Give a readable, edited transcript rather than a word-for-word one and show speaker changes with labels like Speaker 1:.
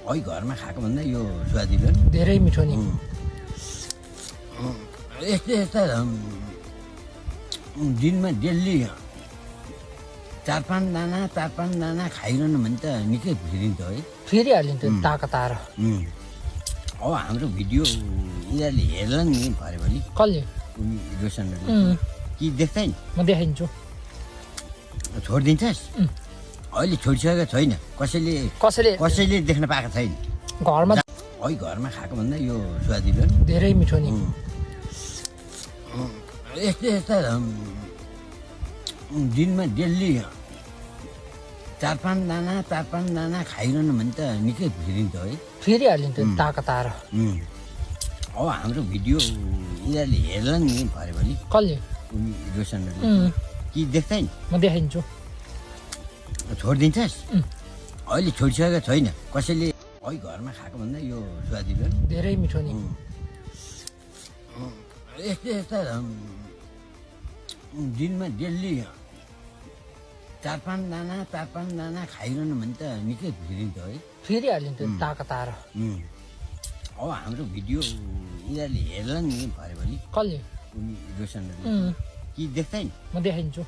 Speaker 1: है घरमा खाएको भन्दा यो स्वादिलो नि
Speaker 2: धेरै मिठो नि
Speaker 1: यस्ता दिनमा डेली 4-5 दाना खाइरहनु भने त निकै फेरिन्छ है
Speaker 2: फेरि हालिन्छ ताकत आएर
Speaker 1: अब हाम्रो भिडियो यिनीहरूले हेर्ला नि भरे भने
Speaker 2: कसले
Speaker 1: उनी रोशनहरूले कि देख्दैन
Speaker 2: म देखाइदिन्छु
Speaker 1: छोडिदिन्छस् अहिले छोडिसकेको छैन कसैले देख्न पाएको छैन
Speaker 2: घरमा
Speaker 1: है घरमा खाएको भन्दा यो स्वादिलो नि
Speaker 2: धेरै मिठो नि
Speaker 1: यस्ता दिनमा डेली 4-5 दाना खाइरहनु भने त निकै फेरिन्छ है
Speaker 2: फेरि हालिन्छ ताकत आएर
Speaker 1: अब हाम्रो भिडियो यिनीहरूले हेर्ला नि भरे भने
Speaker 2: कसले
Speaker 1: उनी रोशनहरूले कि देख्दैन
Speaker 2: म देखाइदिन्छु
Speaker 1: छोडिदिन्छस् अहिले छोडिसकेको छैन कसैले है घरमा खाएको भन्दा यो स्वादिलो नि
Speaker 2: धेरै मिठो नि
Speaker 1: यस्ता दिनमा डेली 4-5 दाना खाइरहनु भने त निकै फेरिन्छ है
Speaker 2: फेरि हालिन्छ ताकत आएर
Speaker 1: अब हाम्रो भिडियो यिनीहरूले हेर्ला नि भरे भने
Speaker 2: कसले
Speaker 1: उनी रोशनहरूले कि देख्दैन
Speaker 2: म देखाइदिन्छु